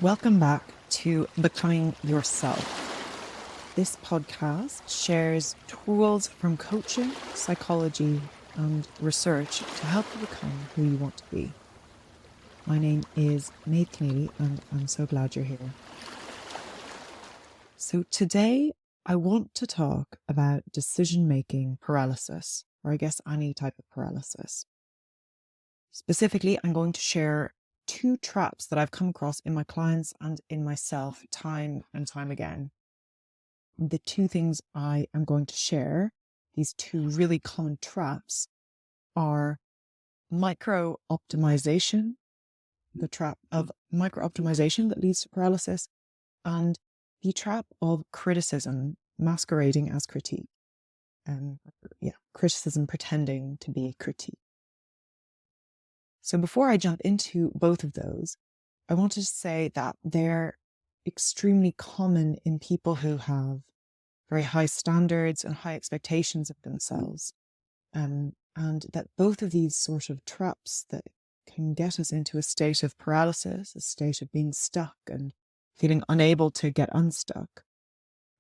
Welcome back to Becoming Yourself. This podcast shares tools from coaching, psychology, and research to help you become who you want to be. My name is Maev Conneely, and I'm so glad you're here. So today, I want to talk about decision-making paralysis, or I guess any type of paralysis. Specifically, I'm going to share 2 traps that I've come across in my clients and in myself time and time again. The 2 things I am going to share, these 2 really common traps, are micro-optimization, the trap of micro-optimization that leads to paralysis, and the trap of criticism masquerading as critique. Criticism pretending to be critique. So before I jump into both of those, I wanted to say that they're extremely common in people who have very high standards and high expectations of themselves. And that both of these sort of traps that can get us into a state of paralysis, a state of being stuck and feeling unable to get unstuck,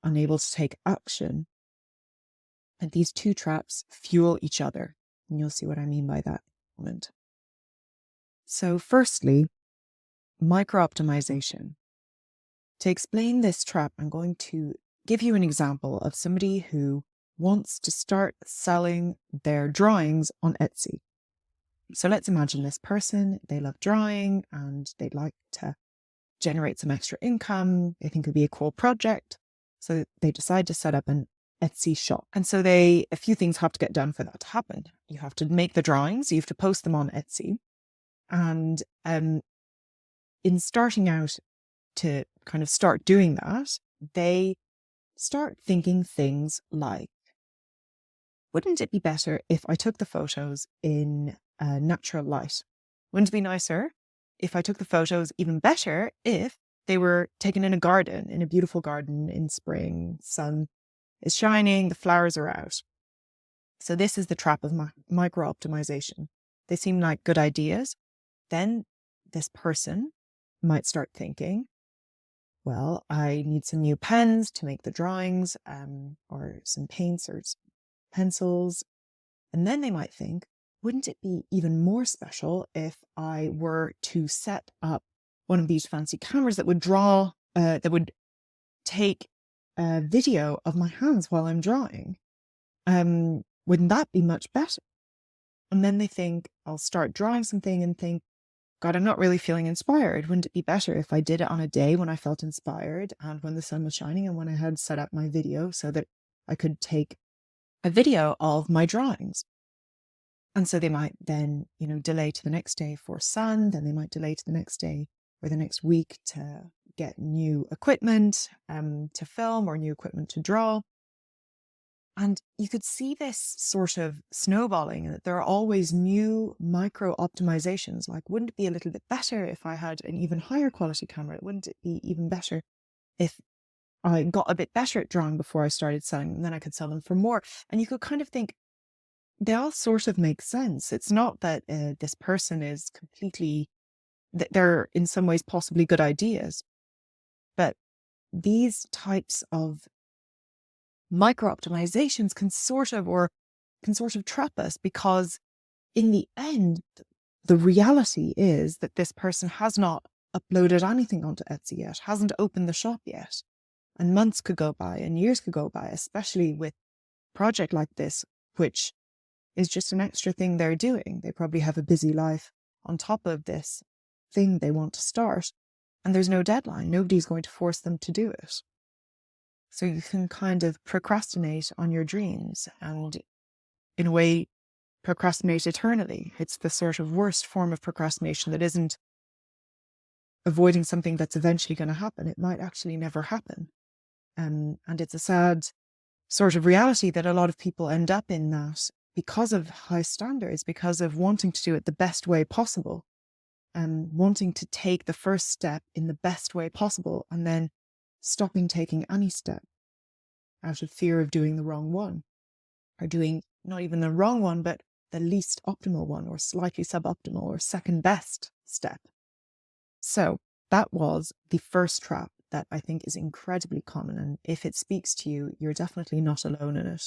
unable to take action, and these 2 traps fuel each other. And you'll see what I mean by that in a moment. So firstly, micro-optimization. To explain this trap, I'm going to give you an example of somebody who wants to start selling their drawings on Etsy. So let's imagine this person, they love drawing and they'd like to generate some extra income. They think it would be a cool project. So they decide to set up an Etsy shop. And so a few things have to get done for that to happen. You have to make the drawings, you have to post them on Etsy. And in starting out to kind of start doing that, they start thinking things like, wouldn't it be better if I took the photos in natural light? Wouldn't it be nicer if I took the photos even better if they were taken in a garden, in a beautiful garden in spring, sun is shining, the flowers are out? So this is the trap of micro-optimization. They seem like good ideas. Then this person might start thinking, well, I need some new pens to make the drawings, or some paints or pencils. And then they might think, wouldn't it be even more special if I were to set up one of these fancy cameras that would that would take a video of my hands while I'm drawing? Wouldn't that be much better? And then they think, I'll start drawing something and think, God, I'm not really feeling inspired. Wouldn't it be better if I did it on a day when I felt inspired and when the sun was shining and when I had set up my video so that I could take a video of my drawings? And so they might then, delay to the next day for sun, then they might delay to the next day or the next week to get new equipment to film or new equipment to draw. And you could see this sort of snowballing, that there are always new micro optimizations. Like, wouldn't it be a little bit better if I had an even higher quality camera? Wouldn't it be even better if I got a bit better at drawing before I started selling them? Then I could sell them for more. And you could kind of think, they all sort of make sense. It's not that this person is completely, that they're in some ways possibly good ideas. But these types of micro-optimizations can sort of trap us, because in the end, the reality is that this person has not uploaded anything onto Etsy yet, hasn't opened the shop yet. And months could go by and years could go by, especially with a project like this, which is just an extra thing they're doing. They probably have a busy life on top of this thing they want to start, and there's no deadline. Nobody's going to force them to do it. So you can kind of procrastinate on your dreams and, in a way, procrastinate eternally. It's the sort of worst form of procrastination that isn't avoiding something that's eventually going to happen. It might actually never happen. And it's a sad sort of reality that a lot of people end up in, that because of high standards, because of wanting to do it the best way possible, and wanting to take the first step in the best way possible, and then stopping taking any step out of fear of doing the wrong one, or doing not even the wrong one, but the least optimal one, or slightly suboptimal, or second best step. So That was the first trap that I think is incredibly common. And if it speaks to you, you're definitely not alone in it.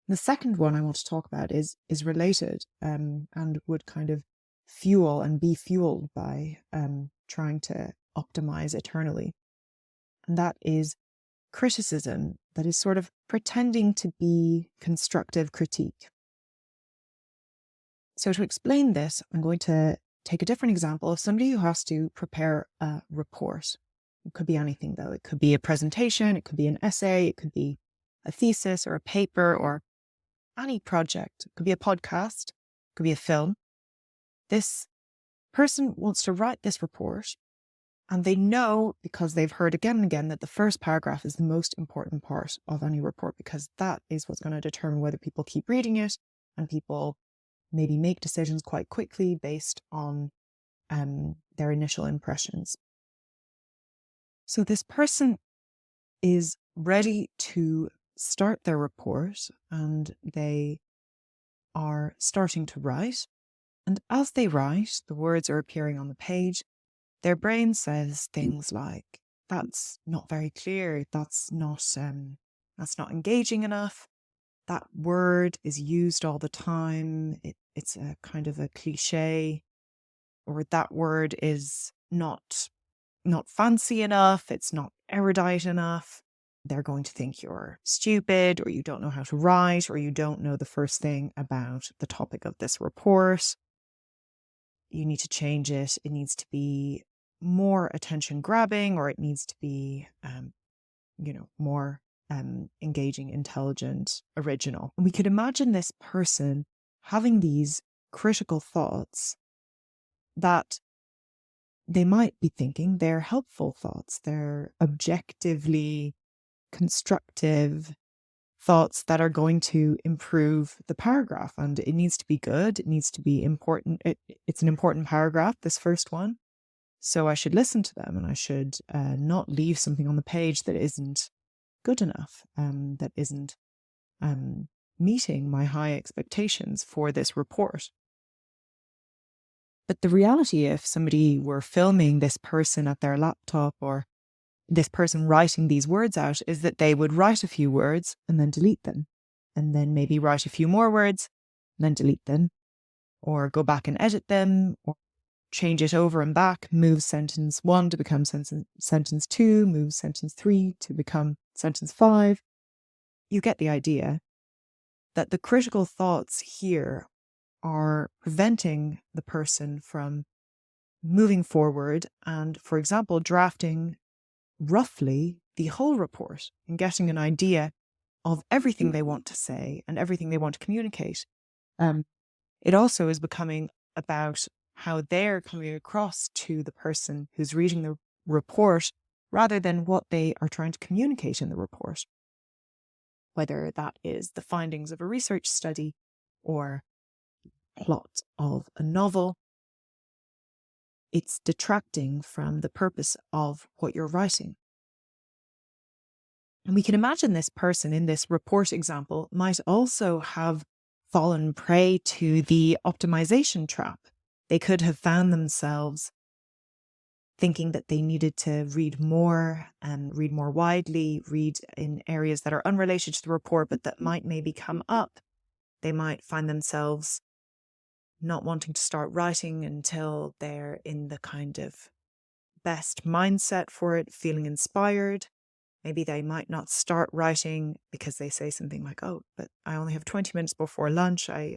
The second one I want to talk about is related and would kind of fuel and be fueled by trying to optimize eternally. And that is criticism that is sort of pretending to be constructive critique. So to explain this, I'm going to take a different example of somebody who has to prepare a report. It could be anything, though. It could be a presentation, it could be an essay, it could be a thesis or a paper or any project. It could be a podcast, it could be a film. This person wants to write this report, and they know, because they've heard again and again, that the first paragraph is the most important part of any report, because that is what's going to determine whether people keep reading it and people maybe make decisions quite quickly based on their initial impressions. So this person is ready to start their report and they are starting to write. And as they write, the words are appearing on the page. Their brain says things like, that's not very clear, that's not engaging enough. That word is used all the time. It's a kind of a cliche, or that word is not fancy enough. It's not erudite enough. They're going to think you're stupid, or you don't know how to write, or you don't know the first thing about the topic of this report. You need to change it. It needs to be more attention grabbing, or it needs to be, more engaging, intelligent, original. And we could imagine this person having these critical thoughts that they might be thinking they're helpful thoughts. They're objectively constructive thoughts that are going to improve the paragraph. And it needs to be good. It needs to be important. It's an important paragraph, this first one. So I should listen to them, and I should not leave something on the page that isn't good enough, that isn't meeting my high expectations for this report. But the reality, if somebody were filming this person at their laptop, or this person writing these words out, is that they would write a few words and then delete them, and then maybe write a few more words and then delete them, or go back and edit them, or change it over and back, move sentence 1 to become sentence 2, move sentence 3 to become sentence 5. You get the idea that the critical thoughts here are preventing the person from moving forward and, for example, drafting roughly the whole report and getting an idea of everything they want to say and everything they want to communicate. It also is becoming about how they're coming across to the person who's reading the report rather than what they are trying to communicate in the report. Whether that is the findings of a research study or plot of a novel, it's detracting from the purpose of what you're writing. And we can imagine this person in this report example might also have fallen prey to the optimization trap. They could have found themselves thinking that they needed to read more and read more widely, read in areas that are unrelated to the report, but that might maybe come up. They might find themselves not wanting to start writing until they're in the kind of best mindset for it, feeling inspired. Maybe they might not start writing because they say something like, oh, but I only have 20 minutes before lunch. I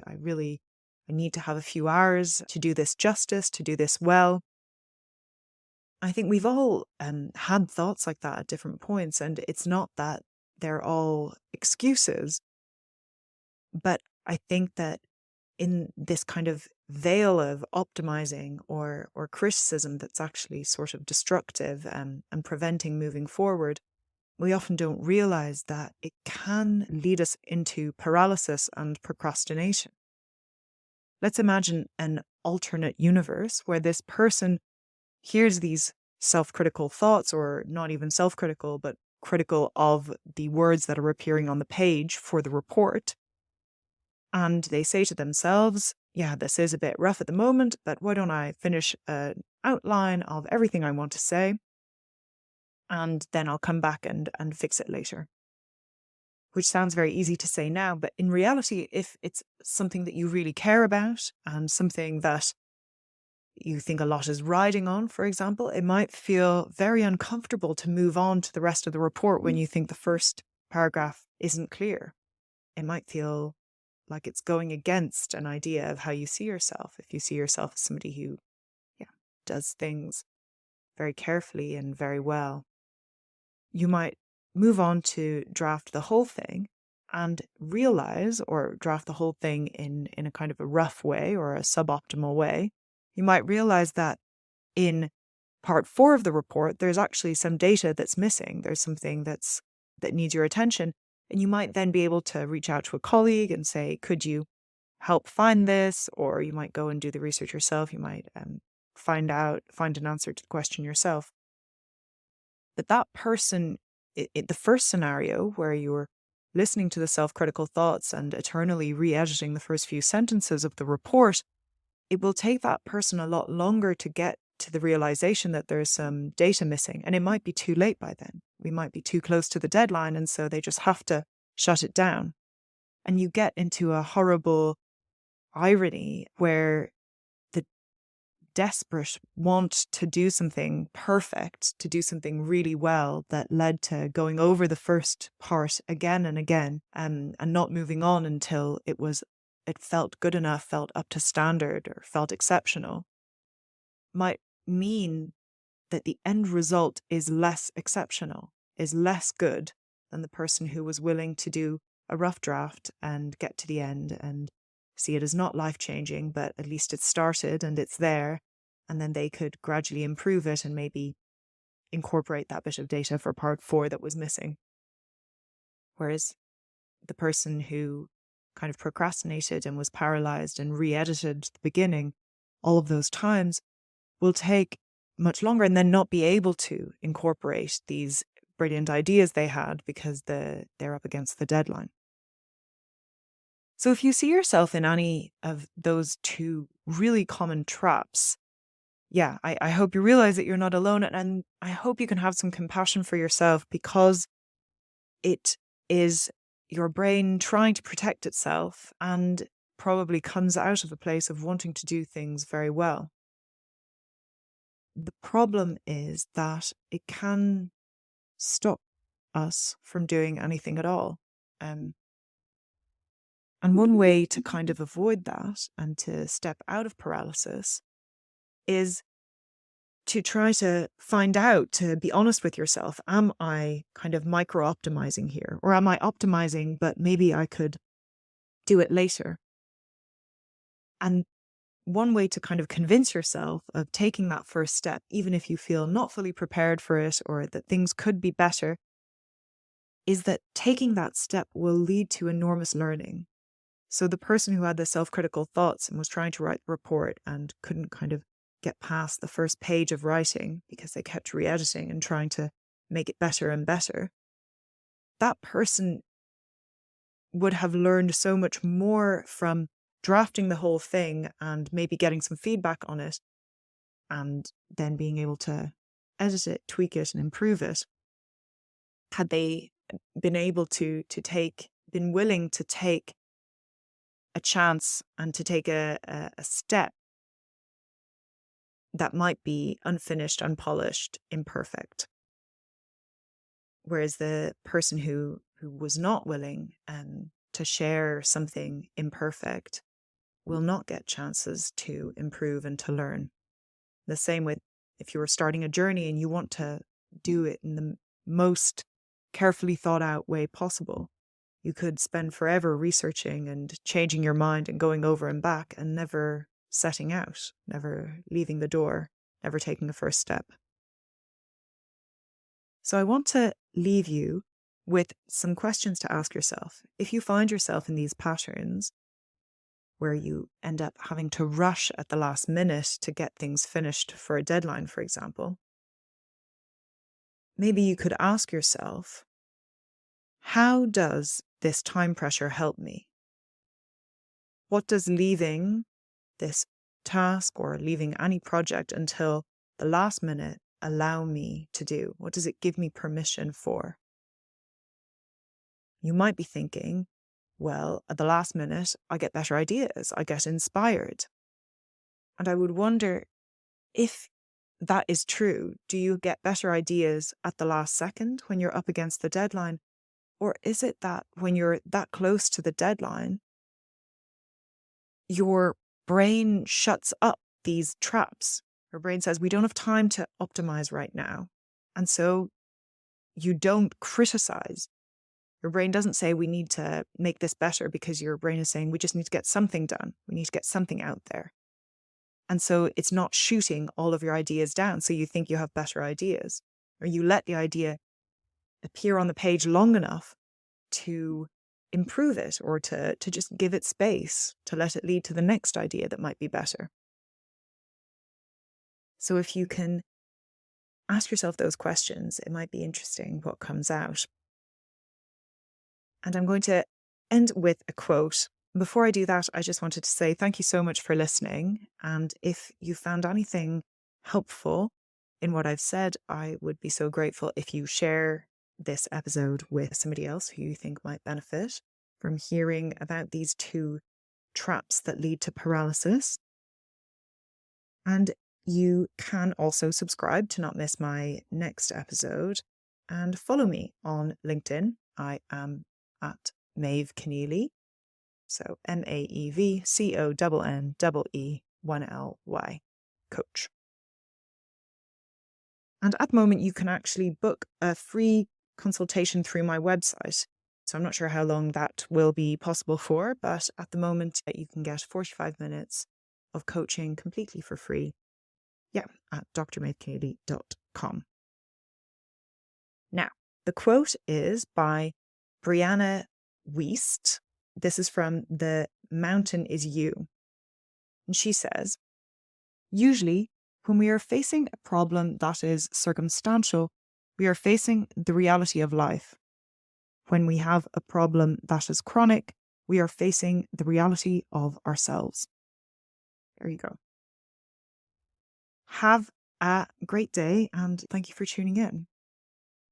need to have a few hours to do this justice, to do this well. I think we've all had thoughts like that at different points, and it's not that they're all excuses, but I think that in this kind of veil of optimizing or criticism that's actually sort of destructive and preventing moving forward, we often don't realize that it can lead us into paralysis and procrastination. Let's imagine an alternate universe where this person hears these self-critical thoughts, or not even self-critical, but critical of the words that are appearing on the page for the report. And they say to themselves, yeah, this is a bit rough at the moment, but why don't I finish an outline of everything I want to say, and then I'll come back and fix it later. Which sounds very easy to say now, but in reality, if it's something that you really care about and something that you think a lot is riding on, for example, it might feel very uncomfortable to move on to the rest of the report when you think the first paragraph isn't clear. It might feel like it's going against an idea of how you see yourself. If you see yourself as somebody who does things very carefully and very well, you might move on to draft the whole thing and realize, or draft the whole thing in a kind of a rough way or a suboptimal way. You might realize that in part 4 of the report, there's actually some data that's missing. There's something that needs your attention. And you might then be able to reach out to a colleague and say, could you help find this? Or you might go and do the research yourself. You might find an answer to the question yourself. But that person, the first scenario where you're listening to the self-critical thoughts and eternally re-editing the first few sentences of the report, it will take that person a lot longer to get to the realization that there's some data missing. And it might be too late by then. We might be too close to the deadline, and so they just have to shut it down. And you get into a horrible irony where the desperate want to do something perfect, to do something really well, that led to going over the first part again and again, and not moving on until it felt good enough, felt up to standard, or felt exceptional, might mean that the end result is less exceptional, is less good than the person who was willing to do a rough draft and get to the end and see it as not life-changing, but at least it started and it's there, and then they could gradually improve it and maybe incorporate that bit of data for part 4 that was missing. Whereas the person who kind of procrastinated and was paralyzed and re-edited the beginning all of those times will take much longer and then not be able to incorporate these brilliant ideas they had because they're up against the deadline. So if you see yourself in any of those two really common traps, I hope you realize that you're not alone, and I hope you can have some compassion for yourself, because it is your brain trying to protect itself and probably comes out of a place of wanting to do things very well. The problem is that it can stop us from doing anything at all. And one way to kind of avoid that and to step out of paralysis is to try to find out, to be honest with yourself. Am I kind of micro-optimizing here? Or am I optimizing, but maybe I could do it later? And one way to kind of convince yourself of taking that first step, even if you feel not fully prepared for it or that things could be better, is that taking that step will lead to enormous learning. So the person who had the self-critical thoughts and was trying to write the report and couldn't kind of get past the first page of writing because they kept re-editing and trying to make it better and better, that person would have learned so much more from drafting the whole thing and maybe getting some feedback on it and then being able to edit it, tweak it, and improve it, had they been able to been willing to take a chance and to take a step that might be unfinished, unpolished, imperfect. Whereas the person who was not willing to share something imperfect will not get chances to improve and to learn. The same with if you were starting a journey and you want to do it in the most carefully thought out way possible. You could spend forever researching and changing your mind and going over and back and never setting out, never leaving the door, never taking a first step. So I want to leave you with some questions to ask yourself. If you find yourself in these patterns where you end up having to rush at the last minute to get things finished for a deadline, for example, maybe you could ask yourself, how does this time pressure help me? What does leaving this task or leaving any project until the last minute allow me to do? What does it give me permission for? You might be thinking, well, at the last minute, I get better ideas, I get inspired. And I would wonder, if that is true, do you get better ideas at the last second when you're up against the deadline? Or is it that when you're that close to the deadline, your brain shuts up these traps? Your brain says, we don't have time to optimize right now. And so you don't criticize. Your brain doesn't say, we need to make this better, because your brain is saying, we just need to get something done. We need to get something out there. And so it's not shooting all of your ideas down. So you think you have better ideas, or you let the idea appear on the page long enough to improve it, or to just give it space, to let it lead to the next idea that might be better. So if you can ask yourself those questions, it might be interesting what comes out. And I'm going to end with a quote. Before I do that, I just wanted to say thank you so much for listening. And if you found anything helpful in what I've said, I would be so grateful if you share this episode with somebody else who you think might benefit from hearing about these two traps that lead to paralysis. And you can also subscribe to not miss my next episode, and follow me on LinkedIn. I am at Maev Conneely. So MAEVCONNEE1LY, coach. And at the moment, you can actually book a free consultation through my website. So I'm not sure how long that will be possible for, but at the moment, you can get 45 minutes of coaching completely for free. Yeah, at drmaevconneely.com. Now, the quote is by Brianna Wiest. This is from The Mountain Is You. And she says, usually, when we are facing a problem that is circumstantial, we are facing the reality of life. When we have a problem that is chronic, we are facing the reality of ourselves. There you go. Have a great day, and thank you for tuning in.